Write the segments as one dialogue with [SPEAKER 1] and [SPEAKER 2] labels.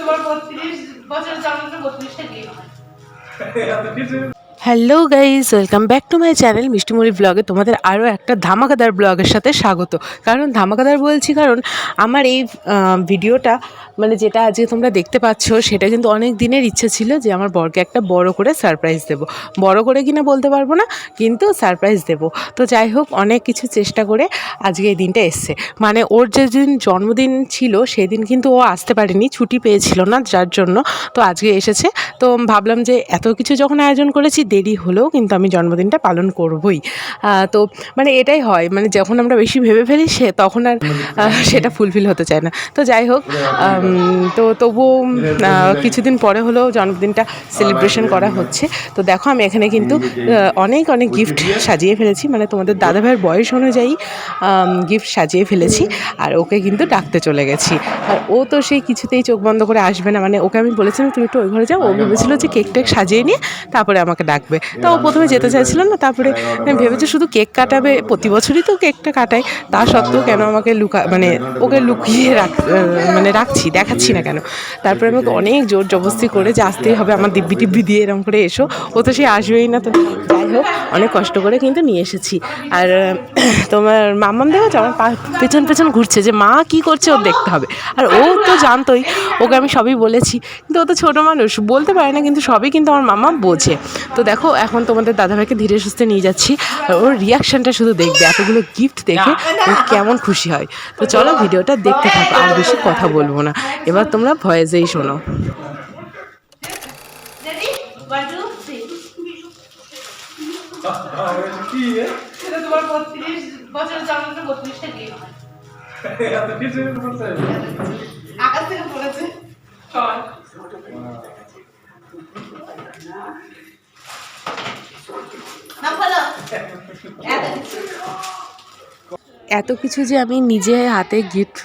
[SPEAKER 1] তোমার 32 বছরের জন্মদিনে 32টা gift.
[SPEAKER 2] Hello guys, welcome back to my channel Mishtimuri ব্লগে। তোমাদের আরও একটা ধামাকাদার ব্লগের সাথে স্বাগত। কারণ ধামাকাদার বলছি কারণ আমার এই ভিডিওটা মানে যেটা আজকে তোমরা দেখতে পাচ্ছ সেটা কিন্তু অনেক দিনের ইচ্ছে ছিল যে আমার বরকে একটা বড় করে সারপ্রাইজ দেবো। বড় করে কিনা বলতে পারবো না, কিন্তু সারপ্রাইজ দেবো। তো যাই হোক, অনেক কিছু চেষ্টা করে আজকে এই দিনটা এসছে। মানে ওর যেদিন জন্মদিন ছিল সেদিন কিন্তু ও আসতে পারেনি, ছুটি পেয়েছিল না, যার জন্য তো আজকে এসেছে। তো ভাবলাম যে এত কিছু যখন আয়োজন করেছি, দেরি হলেও কিন্তু আমি জন্মদিনটা পালন করবই। তো মানে এটাই হয়, মানে যখন আমরা বেশি ভেবে ফেলি তখন আর সেটা ফুলফিল হতে চায় না। তো যাই হোক, তো তবুও কিছুদিন পরে হলেও জন্মদিনটা সেলিব্রেশন করা হচ্ছে। তো দেখো, আমি এখানে কিন্তু অনেক অনেক গিফট সাজিয়ে ফেলেছি, মানে তোমাদের দাদাভাইয়ের বয়স অনুযায়ী গিফট সাজিয়ে ফেলেছি। আর ওকে কিন্তু ডাকতে চলে গেছি। আর ও তো সেই কিছুতেই চোখ বন্ধ করে আসবে না। মানে ওকে আমি বলেছিলাম তুমি একটু ওই ঘরে যাও, ও ভেবেছিল যে কেক টেক সাজিয়ে নিয়ে তারপরে আমাকে ডাকবে। তো ও প্রথমে যেতে চাইছিল না, তারপরে ভেবেছে শুধু কেক কাটাবে, প্রতি বছরই তো কেকটা কাটাই, তা সত্ত্বেও কেন আমাকে মানে ওকে লুকিয়ে রাখছি, দেখাচ্ছি না কেন। তারপরে আমাকে অনেক জোর জবরদস্তি করে যে আসতেই হবে, আমার দিব্যি টিব্বি দিয়ে এরকম করে এসো। ও তো সে আসবেই না। তো যাই হোক, অনেক কষ্ট করে কিন্তু নিয়ে এসেছি। আর তোমার মাম্মাম দেখেছো আমার পেছন পেছন ঘুরছে যে মা কি করছে ওর দেখতে হবে। আর ও তো জানতোই, ওকে আমি সবই বলেছি, কিন্তু ও তো ছোটো মানুষ, বলতে পারে না, কিন্তু সবই কিন্তু আমার মাম্মা বোঝে। তো দেখো, এখন তোমাদের দাদাভাইকে ধীরে সুস্থে নিয়ে যাচ্ছি। আর ওর রিয়াকশানটা শুধু দেখবে, এতগুলো গিফট দেখে ও কেমন খুশি হয়। তো চলো ভিডিওটা দেখতে থাকো, আর বেশি কথা বলবো না, এবার তোমরা ভয়েসেই শোনো।
[SPEAKER 1] তোমার 32 বছরের জন্মদিনে 32টা গিফট। আকাশ থেকে পড়েছে। চল না বলো।
[SPEAKER 2] এত কিছু যে আমি নিজে হাতে গিফট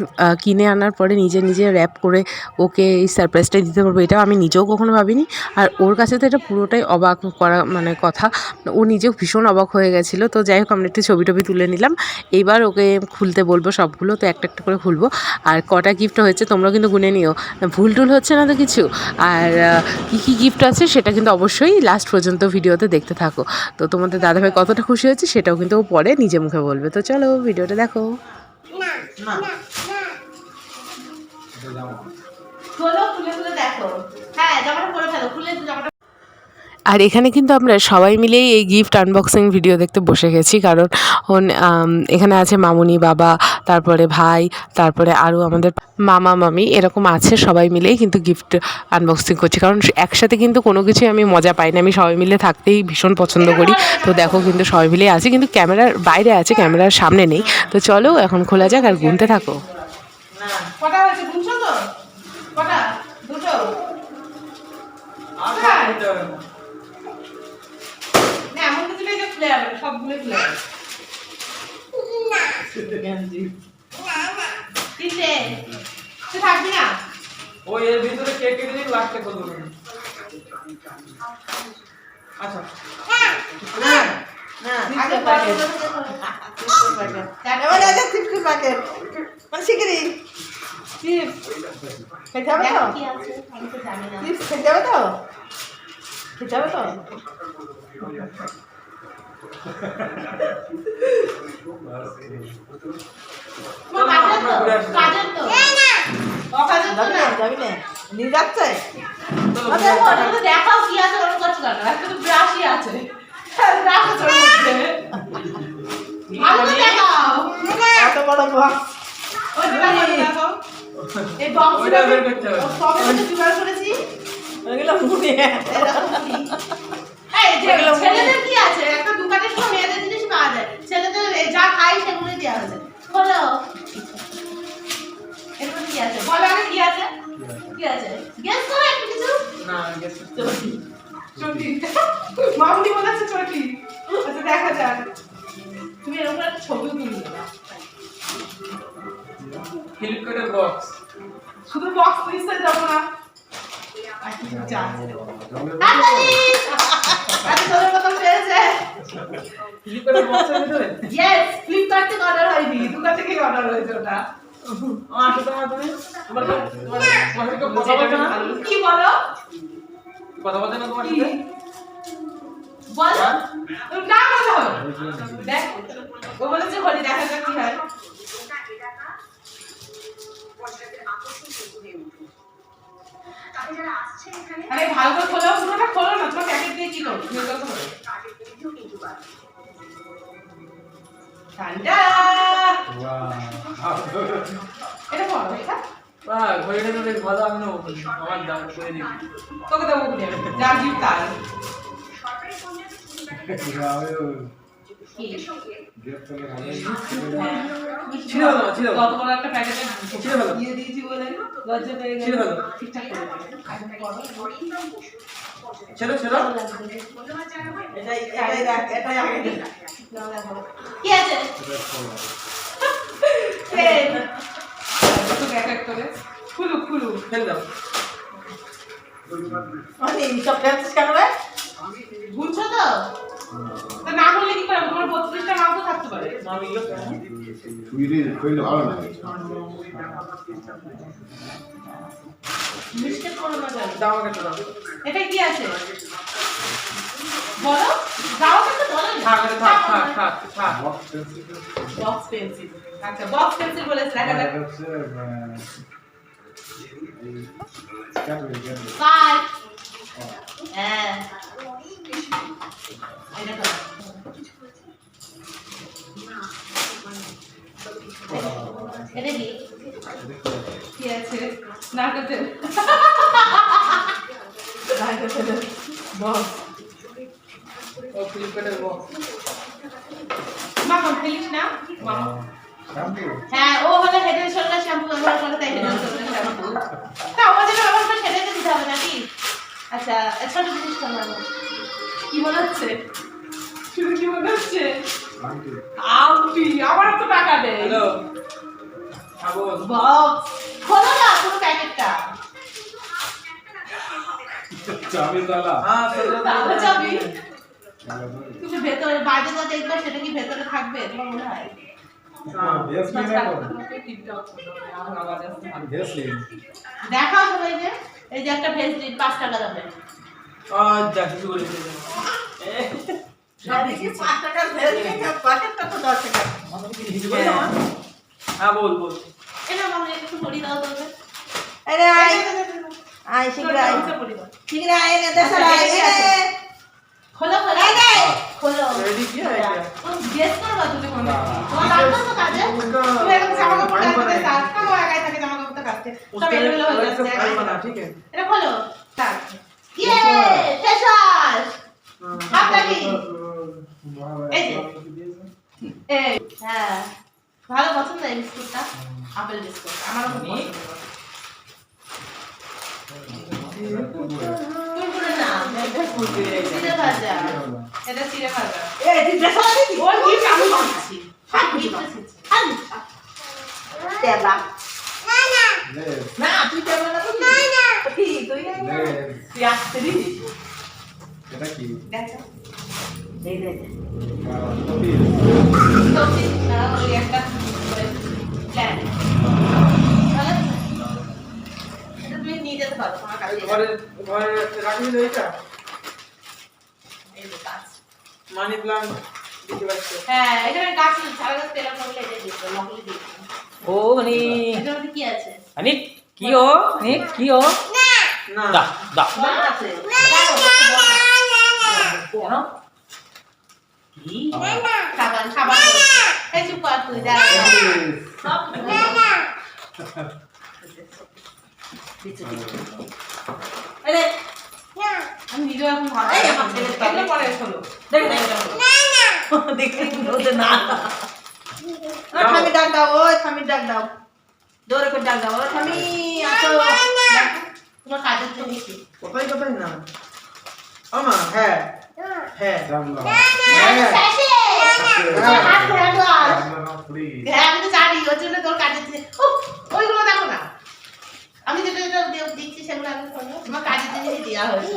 [SPEAKER 2] কিনে আনার পরে নিজে নিজে র্যাপ করে ওকে এই সারপ্রাইজটাই দিতে পারবো, এটাও আমি নিজেও কখনো ভাবিনি। আর ওর কাছে তো এটা পুরোটাই অবাক করা মানে কথা, ও নিজেও ভীষণ অবাক হয়ে গেছিলো। তো যাই হোক, আমরা একটু ছবি টবি তুলে নিলাম। এইবার ওকে খুলতে বলবো সবগুলো, তো একটা একটা করে খুলবো। আর কটা গিফট হয়েছে তোমরা কিন্তু গুনে নিও, ভুল টুল হচ্ছে না তো কিছু। আর কী কী গিফট আছে সেটা কিন্তু অবশ্যই লাস্ট পর্যন্ত ভিডিওতে দেখতে থাকো। তো তোমাদের দাদাভাই কতটা খুশি হয়েছে সেটাও কিন্তু ও পরে নিজে মুখে বলবে। তো চলো ভিডিওটা দেখো। আর এখানে কিন্তু আমরা সবাই মিলেই এই গিফট আনবক্সিং ভিডিও দেখতে বসে গেছি, কারণ এখানে আছে মামুনি, বাবা, তারপরে ভাই, তারপরে আরও আমাদের মামা মামি এরকম আছে। সবাই মিলেই কিন্তু গিফট আনবক্সিং করছি, কারণ একসাথে কিন্তু কোনো কিছুই আমি মজা পাই না, আমি সবাই মিলে থাকতেই ভীষণ পছন্দ করি। তো দেখো, কিন্তু সবাই মিলেই আছি, কিন্তু ক্যামেরার বাইরে আছে, ক্যামেরার সামনে নেই। তো চলো এখন খোলা যাক আর গুনতে থাকো।
[SPEAKER 1] কটা হয়েছে গুনছো তো? কটা? দুটো? না, এমন কিছু নেই যে খুলে যাবে, সবগুলো খুলে যাবে। কিসে? তুই থাকবি না?
[SPEAKER 3] ওই এর ভিতরে কেক কেটে দিন, লাগতে কত করে? আচ্ছা
[SPEAKER 1] না না, আগে প্যাকেট। এবার আগে চিপস প্যাকেট। মানে শিগগিরই চিপস খেতে হবে তো? কি আছে আমি তো জানি না। চিপস খেতে হবে তো? খেতে হবে তো? কাজের তো অকাজের তো না, যাবি না, নিয়ে যাচ্ছে। দেখাও কি আছে, ওরকম করছো কেন? একটা তো ব্রাশই আছে, ব্রাশ আছে ওর মধ্যে। ভালো করে দেখাও। এত বড় বক্স, ওই দেখাও। এই বক্স
[SPEAKER 3] ওইটা বের করতে হবে।
[SPEAKER 1] সবে তো জোগাড় করেছি। ওইগুলো মুড়ি, এই যে ছেলেদের কি আছে, একটা দোকানে সব মেয়েদের জিনিস পাওয়া যায়, ছেলেদের যা খাই সেগুলোই দেওয়া আছে। বলো এরকম কি আছে, বলো আগে কি আছে, কি আছে গেস করো একটু কিছু।
[SPEAKER 3] না গেস
[SPEAKER 1] চটি, চটি মামুনি বলেছে চটি। আচ্ছা দেখা যাক, তুমি এরকম একটা ছবি তুলবে না,
[SPEAKER 3] ফ্লিপকার্টের বক্স,
[SPEAKER 1] শুধু বক্স নিতে যাব না।
[SPEAKER 3] ফ্লিপকার্টের বক্সের ভিতরে
[SPEAKER 1] ইয়েস, ফ্লিপকার্ট থেকে অর্ডার হয়নি, দোকান থেকে অর্ডার হয়েছে ওটা।
[SPEAKER 3] আমার সাথে তুমি তোমার সাথে কথা বলছো না?
[SPEAKER 1] কি বলো?
[SPEAKER 3] কথা বলছো না তোমার সাথে?
[SPEAKER 1] বল। তুমি না বলো। দেখ। ও বলেছে ঘড়ি দেখা যাক কি হয়। আরে ভালো করে খোলো, পুরোটা খোলো না, তোমার প্যাকেট দিয়ে কি করো? ঠান্ডা। এটা বলো, এটা?
[SPEAKER 3] ঘড়িটা তো বেশ ভালো, আমি নেবো। আমার দাম করে দিবি।
[SPEAKER 1] তোকে দেবো কি দেবে? যা গিফট তার। কি?
[SPEAKER 3] ছিঁড়ে ফেলো, ছিঁড়ে ফেলো।
[SPEAKER 1] কত বড় একটা প্যাকেটে
[SPEAKER 3] ছিঁড়ে ফেলো।
[SPEAKER 1] দিয়ে দিয়েছি বলে লজ্জা পেয়ে গেল।
[SPEAKER 3] ছিঁড়ে ফেলো।
[SPEAKER 1] ঠিকঠাক করে দেবে।
[SPEAKER 3] ছেড়ো, ছেড়ো।
[SPEAKER 1] এটাই আগে দিন। কি আছে? পেন। তো এক এক করে খুলু খুলু।
[SPEAKER 3] ফেলে দাও।
[SPEAKER 1] সব ফেলছিস কেন রে? বুঝছো তো? তা না বললে কি করে? তোমার 32টা নাম তো থাকতে পারে।
[SPEAKER 3] আমি ইয়ে করব।
[SPEAKER 1] মিস্টেক করো না জানো।
[SPEAKER 3] দাও আমাকে দাও।
[SPEAKER 1] এটা কি আছে? বলো। দাও তো বলো না।
[SPEAKER 3] থাক, থাক, থাক, থাক, থাক।
[SPEAKER 1] Box pencil. আচ্ছা বক্স পেন্সিল বলেছ দেখা যাক। কাট। হ্যাঁ। এটা তো। এটা কি? কি আছে? নারকেল তেল। নারকেল তেল। বক্স।
[SPEAKER 3] ও ফ্লিপকার্টের বক্স।
[SPEAKER 1] মা কোন ফেলিস না? মা। হ্যাঁ ও হলো হেড এন্ড শোল্ডার শ্যাম্পু ব্যবহার করে তাই হেড এন্ড শোল্ডার শ্যাম্পু। তা ও যেটা ব্যবহার করে সেটাই তো দিতে হবে নাকি? আচ্ছা ছোট জিনিস তো ভালো। কি মনে হচ্ছে? শুধু কি মনে হচ্ছে? আউটি আমার তো টাকা দে।
[SPEAKER 3] হ্যালো। খাবো।
[SPEAKER 1] বক্স খোলো না পুরো প্যাকেটটা।
[SPEAKER 4] চাবি তালা
[SPEAKER 3] হ্যাঁ, ফেলে দাও।
[SPEAKER 1] তাহলে চাবি তুমি ভেতরে বাইরে যা দেখবে সেটা কি ভেতরে থাকবে তোমার মনে হয়? দেখাও সবাইকে এই যে একটা ভেজলিন 5 টাকা দামে।
[SPEAKER 3] যা কিছু বলে দিলে।
[SPEAKER 1] 5 টাকার ভেজলিন প্যাকেটটা তো 10 টাকা।
[SPEAKER 3] হ্যাঁ বল বল।
[SPEAKER 1] এটা আমাকে একটু পড়ি দাও তো।
[SPEAKER 5] अरे आई शीघ्र आई शीघ्र आए ना दस आए
[SPEAKER 1] খোলো খোলো খোলো।
[SPEAKER 3] রেডি কি है क्या?
[SPEAKER 1] তুমি গেস করবা তুমি কোন তোমার লাগবে তো কাজে তুমি এরকম জামা কাপড় কাটতে সাথে না লাগাই থাকে জামা কাপড় কাটতে সব এলোমেলো হয়ে যাচ্ছে
[SPEAKER 3] फाइल बना ठीक है।
[SPEAKER 1] এটা খোলো স্টার্ট ইয়ে শেষ হাত লাগি এই যে এই হ্যাঁ ভালো পছন্দ এই বিস্কুটটা আপেল বিস্কুট আমারও খুব পছন্দ কুরকুরে না চিড়ে ভাজা এটা চিড়ে ভাজা
[SPEAKER 5] ए ड्रेस वाला नहीं
[SPEAKER 1] ওর কি আমি দিচ্ছি সব গিফট দিচ্ছি
[SPEAKER 5] तेरा
[SPEAKER 4] লেস
[SPEAKER 5] ना तू तेरा ना तू ना ठीक तो ये
[SPEAKER 4] লেস
[SPEAKER 1] তুই আসতে দিবি
[SPEAKER 4] এটা কি
[SPEAKER 1] দেখো
[SPEAKER 5] दे दे
[SPEAKER 4] কপি
[SPEAKER 1] তো ঠিক না ওই একটা প্ল্যান ভালো এটা তুমি নিয়ে যেতে পারো তোমার কাছে
[SPEAKER 3] ঘরে ঘরে রাখি দিলে এটা
[SPEAKER 1] এই যে কাজ
[SPEAKER 3] মানি প্লান্ট দিতে পারছো।
[SPEAKER 1] হ্যাঁ এখানে গাছ সারা গাছ তেলা করলে এটা দিতে নকলি দিতে
[SPEAKER 6] ও মানে
[SPEAKER 1] এটার মধ্যে কি আছে
[SPEAKER 6] অনিক কি ও অনিক কি ও
[SPEAKER 3] না
[SPEAKER 6] দা দা
[SPEAKER 1] বল আছে
[SPEAKER 6] কেন কি
[SPEAKER 1] খাবার খাবার এই চুপ কর তুই যা সব
[SPEAKER 5] अरे
[SPEAKER 1] আমি ভিডিও এখন ভালো
[SPEAKER 5] এই আমার ছেলে
[SPEAKER 1] এগুলো পরে শোনো
[SPEAKER 5] देख देख देख दे ना थामी डाक दाओ ओए थामी डाक दाओ दोरे को डाक दाओ ओए थामी आतो
[SPEAKER 1] তোমার কাজের জিনিস কি
[SPEAKER 3] কোথায় কোথায় না আমা হ্যাঁ হ্যাঁ
[SPEAKER 4] জানলা
[SPEAKER 1] শেষে হাত ধরে দাও
[SPEAKER 4] জানলা প্লিজ
[SPEAKER 1] হ্যাঁ আমি তো জানি ওর জন্য তোর কাজের জিনিস ওইগুলো দেখো না আমি যেটা যেটা দিচ্ছি সেগুলো আমি করবো তোমার কাজের জিনিস দেওয়া হয়েছে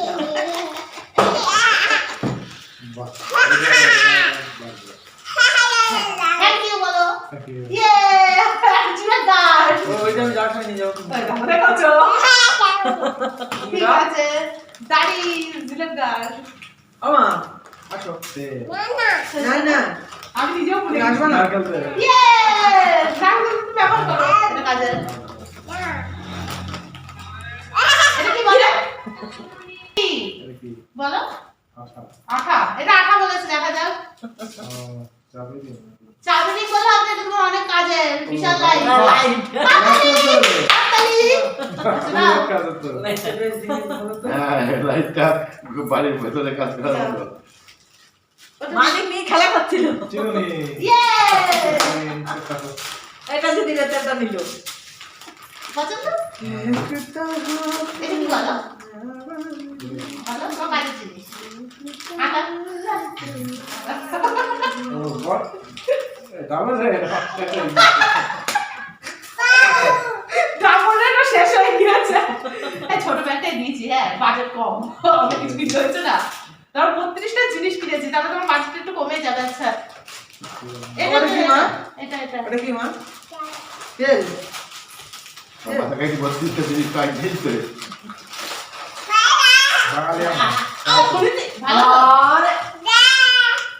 [SPEAKER 4] বাহ
[SPEAKER 1] থ্যাংক ইউ বলো
[SPEAKER 4] থ্যাংক ইউ
[SPEAKER 1] ইয়ে জিমেদার ঠিক আছে দাড়ি দিলেন গাছ
[SPEAKER 3] আমা আসো না না
[SPEAKER 1] আমি নিজেও ভুলে
[SPEAKER 3] আসবে না
[SPEAKER 4] নারকেল তেল।
[SPEAKER 1] ইয়ে নারকেল তুমি ব্যবহার করো এটা কাজে এটা কি বলে কি
[SPEAKER 4] এটা কি?
[SPEAKER 1] বলো
[SPEAKER 4] আঠা।
[SPEAKER 1] আঠা এটা আঠা বলেছে দেখা যাক
[SPEAKER 4] চাবি দিন।
[SPEAKER 1] চাবি বলে আপনি তো তোমার অনেক কাজে বিশাল লাইন
[SPEAKER 5] লাইট
[SPEAKER 4] কাজ হতো। হ্যাঁ, লাইটটা বাড়ির ভেতরে কাজ করার মতো।
[SPEAKER 5] মালিক নিয়ে খেলা করছিল
[SPEAKER 4] চিরুনি।
[SPEAKER 1] ইয়ে
[SPEAKER 5] এটা যদি রেচারটা নিল
[SPEAKER 1] পছন্দ এটা কি বলো বলো সব কাজের জিনিস আঠা
[SPEAKER 4] ও, বল। ডাবল রে,
[SPEAKER 1] ডাবলেরও শেষ হয়ে গিয়েছে এই ছোট ব্যাগটাই দিয়েছি হ্যাঁ বাজেট কম অনেক কিছু কিনতে হয়েছে না তারপর 32টা জিনিস কিনেছি তাহলে তোমার বাজেট একটু কমে যাবে আচ্ছা
[SPEAKER 3] ওটা কি মা?
[SPEAKER 1] এটা
[SPEAKER 3] এটা কি মা তেল
[SPEAKER 4] মাথা কাটি 32টা জিনিস পাই দিতে। বাঙালি আম।
[SPEAKER 1] খুলিতে ভালো
[SPEAKER 5] আরে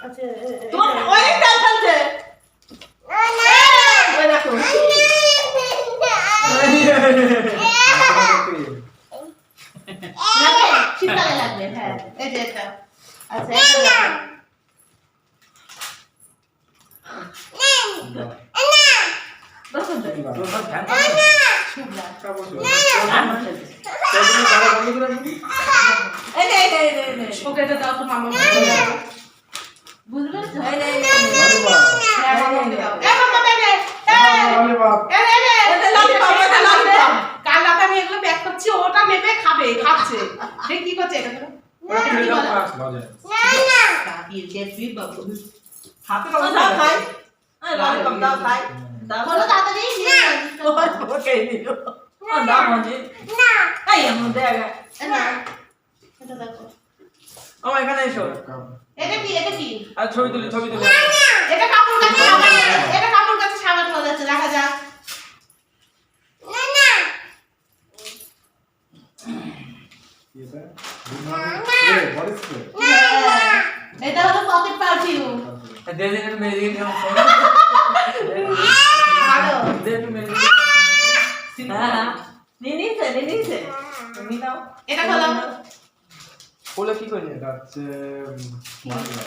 [SPEAKER 1] আচ্ছা
[SPEAKER 5] তোমার অনেক তেল ফেলছে ওই দেখো
[SPEAKER 1] শীতকালে লাগবে হ্যাঁ এই যে এটা আচ্ছা এটা লাগবে
[SPEAKER 5] দর্শন দে
[SPEAKER 1] শুভ্রা
[SPEAKER 5] এই নে এই নে এই নে
[SPEAKER 1] ওকে তো দাও তো মামা বুঝলে তো
[SPEAKER 5] এই নে এই নে
[SPEAKER 4] ললিপপ।
[SPEAKER 1] হ্যাঁ মামাকে দাও এ মামা বেবে
[SPEAKER 4] ললিপপ।
[SPEAKER 5] এটা ললিপপ এটা ললিপপ
[SPEAKER 1] কাল রাতে আমি এগুলো প্যাক করছি ওটা নেবে খাবে খাচ্ছে সে কি করছে এটা তো
[SPEAKER 4] ওটা খেলে দাও পাঁচ মজা।
[SPEAKER 1] কাবির গেছি বাবু
[SPEAKER 3] হাতে
[SPEAKER 5] দাও খাই ললিপপ দাও খাই দাও
[SPEAKER 1] বলো তাড়াতাড়ি নিয়ে
[SPEAKER 5] ওকে নিল দাও মজে না এই আমরা দেখা
[SPEAKER 1] না এটা দেখো
[SPEAKER 3] আমা এখানে এসো
[SPEAKER 1] এটা কি
[SPEAKER 3] আর ছবি তুলি
[SPEAKER 1] এটা কাপড় কাছে সাবান এটা কাপড় কাছে সাবান বলা যাচ্ছে দেখা যাক
[SPEAKER 4] কি এটা? Body spray.
[SPEAKER 1] এটা হলো পকেট পারফিউম
[SPEAKER 3] দে দে একটু মেরে দিন
[SPEAKER 1] ভালো
[SPEAKER 3] দে একটু মেরে
[SPEAKER 5] হ্যাঁ নিনিছে তুমি দাও
[SPEAKER 1] এটা খোলো
[SPEAKER 3] বলে কি করি
[SPEAKER 4] এটা হচ্ছে মারিয়া।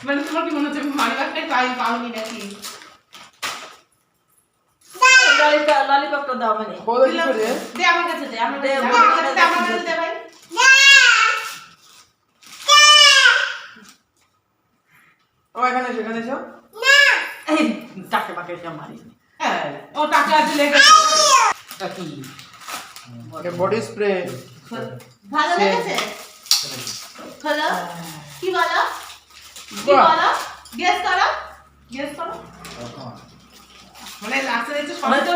[SPEAKER 1] মানে তোমার কি মনে হচ্ছে মানিব্যাগটাই পাওনি নাকি
[SPEAKER 5] ললিপপটা দাও মানে
[SPEAKER 3] বলে কি করি
[SPEAKER 1] দে আমার কাছে দে আমার
[SPEAKER 5] দে,
[SPEAKER 1] কাছে দে আমার কাছে দে ভাই
[SPEAKER 3] আমা এখানে এসো
[SPEAKER 5] এই টাকে বাকে সব মারিস
[SPEAKER 1] হ্যাঁ ও টাকা আছে লেগে
[SPEAKER 3] এটা বডি স্প্রে
[SPEAKER 1] ভালো লেগেছে খোলো কি বলো কি
[SPEAKER 3] বাহ।
[SPEAKER 1] বলো গেস করো মানে লাস্টে যে সবাই তো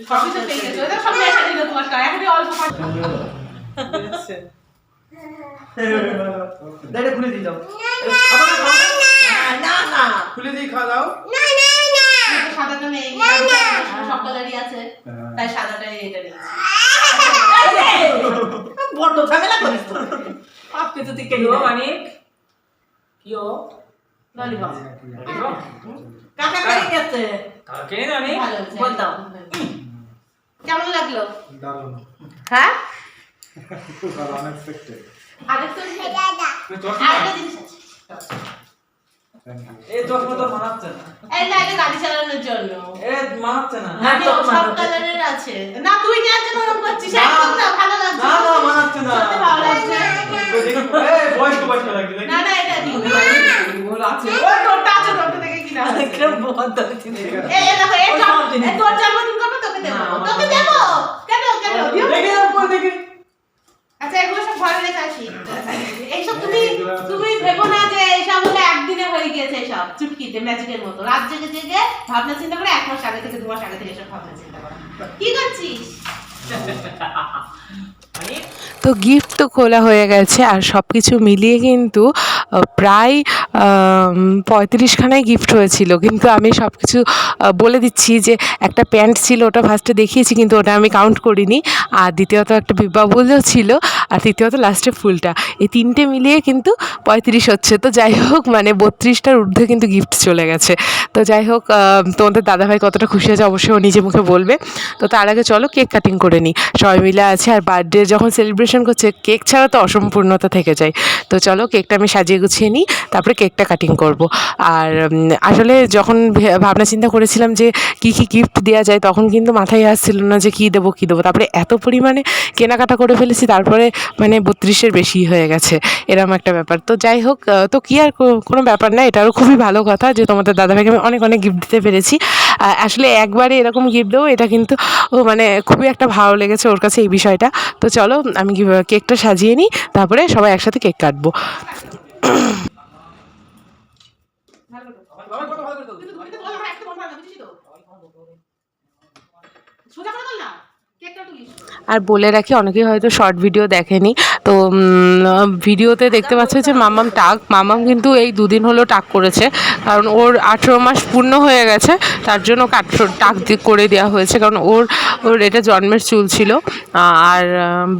[SPEAKER 1] সবই তো পেয়ে গেছে ওটা সব দেখা দিল তোমার টাকা এখন অল্প পাঁচ
[SPEAKER 3] দাঁড়িয়ে খুলে দিয়ে দাও
[SPEAKER 5] না না
[SPEAKER 3] খুলে দিয়ে খাওয়া দাও
[SPEAKER 1] সাদাটা নেই সব কালারই আছে তাই সাদাটাই এটা নিয়েছি
[SPEAKER 5] বড় ঝামেলা করিস তো আপনি তো থেকে
[SPEAKER 6] কিও মানিক কিও
[SPEAKER 1] ললিপপ
[SPEAKER 5] কাকা কারি গেছে
[SPEAKER 6] কাকে জানি
[SPEAKER 1] ভালো হয়েছে
[SPEAKER 5] বল দাও।
[SPEAKER 1] কেমন লাগলো
[SPEAKER 4] দারুণ।
[SPEAKER 1] হ্যাঁ
[SPEAKER 4] খুব ভালো, unexpected.
[SPEAKER 1] আরেকটা আরেকটা জিনিস আছে
[SPEAKER 4] Thank you.
[SPEAKER 3] এই চশমা তো মানাচ্ছে না
[SPEAKER 1] এই না এটা গাড়ি চালানোর জন্য
[SPEAKER 3] এ মানাচ্ছে না
[SPEAKER 5] হ্যাঁ,
[SPEAKER 1] আমি
[SPEAKER 5] তো
[SPEAKER 1] সব
[SPEAKER 5] মানাবে।
[SPEAKER 1] কালারের আছে না তুই নেওয়ার জন্য ওরকম করছিস
[SPEAKER 3] না।
[SPEAKER 1] একদম না ভালো লাগছে
[SPEAKER 3] না না মানাচ্ছে না
[SPEAKER 1] সত্যি ভালো লাগছে
[SPEAKER 3] এই বয়স্ক লাগছে
[SPEAKER 1] না না এটা দিই
[SPEAKER 3] বল আছে
[SPEAKER 1] ওই তোরটা আছে তোরটা থেকে কিনা আছে
[SPEAKER 5] কেন বল দাও
[SPEAKER 4] ঠিক আছে।
[SPEAKER 1] এই দেখো এই
[SPEAKER 5] ওই সব জিনিস।
[SPEAKER 1] তোর জন্মদিন কবে তোকে দেবো
[SPEAKER 3] না, আমার
[SPEAKER 1] তোকে দেবো কেন দিও না।
[SPEAKER 3] দেখে পর দেখে
[SPEAKER 1] আচ্ছা এগুলো সব ঘরে রেখে আসি এইসব তুমি ভেবো না যে এইসব হলে একদিনে হয়ে গিয়েছে এইসব চুটকিতে ম্যাজিকের মতো রাত জেগে জেগে ভাবনা চিন্তা করে 1 মাস আগে থেকে 2 মাস আগে থেকে এসব ভাবনা চিন্তা করা কি করছিস
[SPEAKER 6] মানিক
[SPEAKER 2] তো গিফট তো খোলা হয়ে গেছে আর সব কিছু মিলিয়ে কিন্তু প্রায় 35খানায় গিফট হয়েছিল। কিন্তু আমি সব কিছু বলে দিচ্ছি যে একটা প্যান্ট ছিল, ওটা ফার্স্টে দেখিয়েছি কিন্তু ওটা আমি কাউন্ট করিনি। আর দ্বিতীয়ত একটা বিবাবুলও ছিল, আর তৃতীয়ত লাস্টে ফুলটা। এই তিনটে মিলিয়ে কিন্তু 35 হচ্ছে। তো যাই হোক, মানে 32টার ঊর্ধ্বে কিন্তু গিফট চলে গেছে। তো যাই হোক, তোমাদের দাদাভাই কতটা খুশি হয়েছে অবশ্যই ও নিজে মুখে বলবে। তো তার আগে চলো কেক কাটিং করে নিই, সবাই মিলে আছে। আর বার্থডে যখন সেলিব্রেশন করছে, কেক ছাড়া তো অসম্পূর্ণতা থেকে যায়। তো চলো কেকটা আমি সাজিয়ে গুছিয়ে নিই, তারপরে কেকটা কাটিং করব। আর আসলে যখন ভাবনা চিন্তা করেছিলাম যে কী কী গিফট দেওয়া যায়, তখন কিন্তু মাথায় আসছিল না যে কী দেবো কী দেবো। তারপরে এত পরিমাণে কেনাকাটা করে ফেলেছি, তারপরে মানে 32-এর বেশি হয়ে গেছে, এরকম একটা ব্যাপার। তো যাই হোক, তো কী আর কোনো ব্যাপার না, এটারও খুবই ভালো কথা যে তোমাদের দাদাভাইকে আমি অনেক অনেক গিফট দিতে পেরেছি। আসলে একবারে এরকম গিফট দেবো, এটা কিন্তু মানে খুবই একটা ভালো লেগেছে ওর কাছে এই বিষয়টা। তো চলো আমি কেকটা সাজিয়ে নিই, তারপরে সবাই একসাথে কেক কাটবো।
[SPEAKER 1] সোজা করে বল না, কেকটা তুলিস।
[SPEAKER 2] আর বলে রাখি, অনেকেই হয়তো শর্ট ভিডিও দেখেনি, তো ভিডিওতে দেখতে পাচ্ছ যে মামাম কিন্তু এই 2 দিন হলো টাক করেছে, কারণ ওর 18 মাস পূর্ণ হয়ে গেছে। তার জন্য টাক করে দেওয়া হয়েছে, কারণ ওর এটা জন্মের চুল ছিল। আর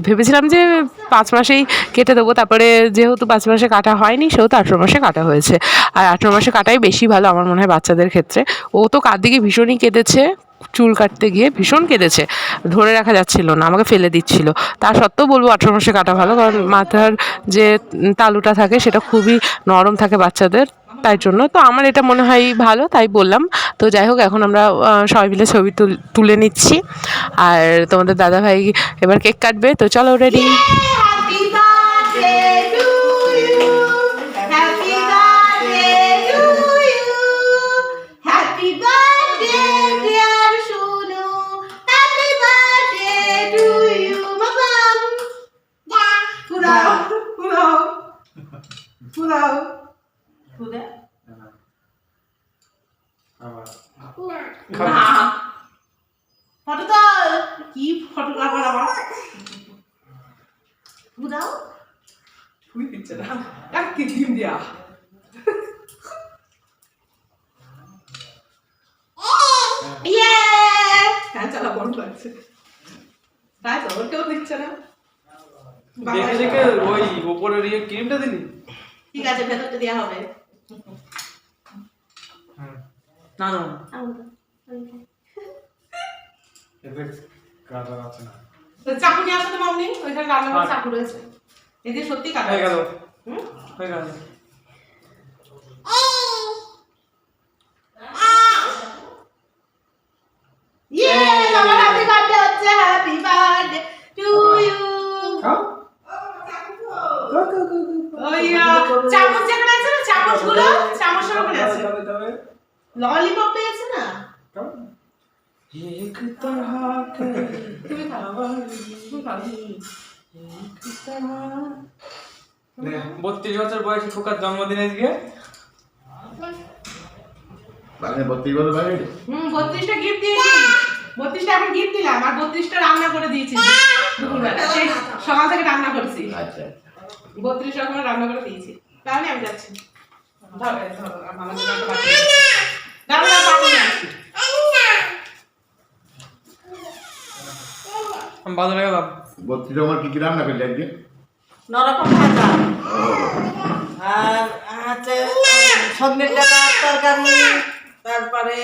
[SPEAKER 2] ভেবেছিলাম যে 5 মাসেই কেটে দেবো, তারপরে যেহেতু 5 মাসে কাটা হয়নি, সেহেতু 18 মাসে কাটা হয়েছে। আর 18 মাসে কাটাই বেশি ভালো আমার মনে হয় বাচ্চাদের ক্ষেত্রে। ও তো কাঁদিকে ভীষণই কেঁদেছে, চুল কাটতে গিয়ে ভীষণ কেঁদেছে, ধরে রাখা যাচ্ছিল না, আমাকে ফেলে দিচ্ছিল। তা সত্ত্বেও বলবো 18 মাসে কাটা ভালো, কারণ মাথার যে তালুটা থাকে সেটা খুবই নরম থাকে বাচ্চাদের, তাই জন্য তো আমার এটা মনে হয় ভালো, তাই বললাম। তো যাই হোক, এখন আমরা সবাই মিলে ছবি তুলে নিচ্ছি, আর তোমাদের দাদাভাই এবার কেক কাটবে। তো চলো ready.
[SPEAKER 1] Happy birthday to you. Happy birthday to you. Happy birthday dear Shunu. Happy birthday to you. Mamam. Purao.
[SPEAKER 5] খুদে
[SPEAKER 1] ফটো তোল। কি ফটো আবার পুরাও ফুই দিচ্ছে না, এক কি ডিম দিয়া ইয়ে হ্যাঁ চালা বন্ধ লাগছে, তাই তো ওর কেউ দিচ্ছে না।
[SPEAKER 3] দেখে দেখে ওই উপরের ইয়ে ক্রিমটা দিলি?
[SPEAKER 1] ঠিক আছে, ভেতরটা দেওয়া হবে।
[SPEAKER 3] না না
[SPEAKER 4] এফেক্ট কাটা আছে না।
[SPEAKER 1] তো চাকু নিয়ে আসো তো মামনি, ওইখানে রান্না করে চাকু রয়েছে, এদের সত্যি কাটা
[SPEAKER 3] হয়ে গেল,
[SPEAKER 1] হুম
[SPEAKER 3] হয়ে গেল।
[SPEAKER 1] ইয়ে আমার হ্যাপি বার্থডে হচ্ছে, হ্যাপি বার্থডে টু ইউ।
[SPEAKER 3] খাও
[SPEAKER 1] ওই চামচ যেখানে আছে না, চামচগুলো চামচের ওখানে আছে, ললিপপ পেয়েছে না।
[SPEAKER 3] एक तरह के
[SPEAKER 1] তুমি খাও, তুমি খাও।
[SPEAKER 3] 32 বছর বয়সে খোকার জন্মদিন আজকে।
[SPEAKER 4] মানে 32 বছর বাইরে
[SPEAKER 1] 32টা গিফট দিয়েছি, 32টা এখন গিফট দিলাম, আর 32টা রান্না করে দিয়েছি দুপুরবেলা, সেই সকাল থেকে রান্না করছি।
[SPEAKER 4] আচ্ছা
[SPEAKER 1] 32 রকমের রান্না করে দিয়েছি, তাহলে আমি যাচ্ছি। ধরো ধরো আমার জন্য একটা বাটি দাও, দাও বাটি নিয়ে আসছি।
[SPEAKER 3] আমি বাজারে গেলাম।
[SPEAKER 4] 32 আমার কি কি রান্না করলি আজকে?
[SPEAKER 5] নরকম ভাজা আর হচ্ছে সজনের ডাটা তরকারি, তারপরে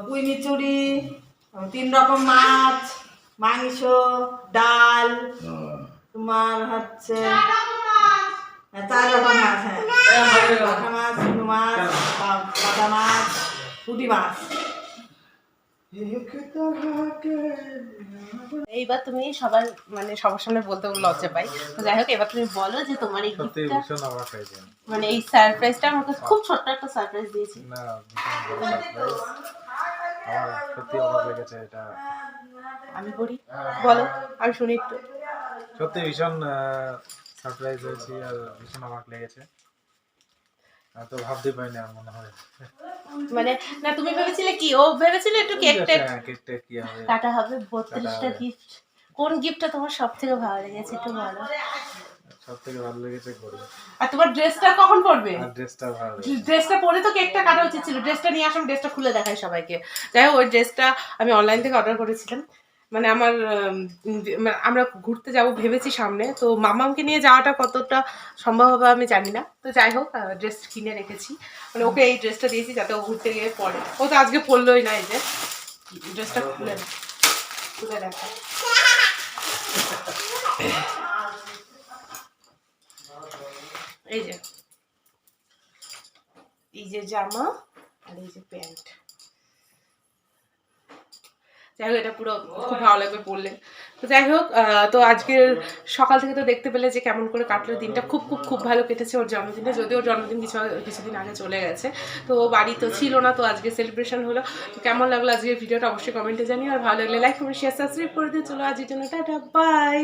[SPEAKER 5] পুঁই মিচুড়ি, 3 রকম মাছ, মাংস, ডাল, তোমার হচ্ছে 4 রকম মাছ, হ্যাঁ পাকা মাছ, চুনো মাছ, বাটা মাছ, পুঁটি মাছ।
[SPEAKER 2] এইবার তুমি সবার সামনে বলতে লজ্জা পাই, তো যাই হোক এবার তুমি বলো যে তোমার এই
[SPEAKER 4] সত্যি
[SPEAKER 2] গিফটটা,
[SPEAKER 4] ভীষণ অবাক হয়েছে।
[SPEAKER 2] মানে এই সারপ্রাইজটা আমাকে খুব ছোট্ট একটা সারপ্রাইজ দিয়েছি।
[SPEAKER 4] না ভীষণ বড় সারপ্রাইজ, আমার সত্যি অবাক লেগেছে এটা।
[SPEAKER 2] আমি করি, বলো আমি শুনি একটু।
[SPEAKER 4] সত্যি ভীষণ সারপ্রাইজ হয়েছি আর ভীষণ অবাক লেগেছে, আর তো ভাবতে পারিনি আর মনে হয়।
[SPEAKER 2] মানে না তুমি ভেবেছিলে কি, ও ভেবেছিল একটু কেকটা
[SPEAKER 4] কেকটা কি হবে
[SPEAKER 2] কাটা হবে, 32টা গিফট কোন গিফটটা তোমার সব থেকে ভালো লেগেছে একটু বলো?
[SPEAKER 4] সব থেকে ভালো লেগেছে ঘড়ি।
[SPEAKER 2] আর তোমার ড্রেসটা কখন পরবে?
[SPEAKER 4] আর ড্রেসটা ভালো লেগেছে।
[SPEAKER 2] ড্রেসটা পরে তো কেকটা কাটা উচিত ছিল। ড্রেসটা নিয়ে আসলাম, ড্রেসটা খুলে দেখাই সবাইকে। যাই হোক, ওই ড্রেসটা আমি অনলাইন থেকে অর্ডার করেছিলাম। মানে আমার আমরা ঘুরতে যাব ভেবেছি সামনে, তো মামামকে নিয়ে যাওয়াটা কতটা সম্ভব হবে আমি জানি না। তো যাই হোক, ড্রেস কিনে রেখেছি, মানে ওকে এই ড্রেসটা দিয়েছি যাতে ও ঘুরতে গিয়ে পরে। ও তো আজকে পরলোই না। এই যে ড্রেসটা খুলে দেখা, এই যে জামা আর এই যে প্যান্ট। যাই হোক, এটা পুরো খুব ভালো লাগবে পরলে। তো যাই হোক, তো আজকের সকাল থেকে তো দেখতে পেলে যে কেমন করে কাটলো দিনটা। খুব খুব খুব ভালো কেটেছে ওর জন্মদিনটা, যদিও ওর জন্মদিন কিছুদিন আগে চলে গেছে। তো ও বাড়ি তো ছিল না, তো আজকে সেলিব্রেশন হলো। তো কেমন লাগলো আজকের ভিডিওটা অবশ্যই কমেন্টে জানিও, আর ভালো লাগলে লাইক কমেন্ট শেয়ার সাবস্ক্রাইব করে দিয়ে চলো আজকের জন্য টাটা বাই।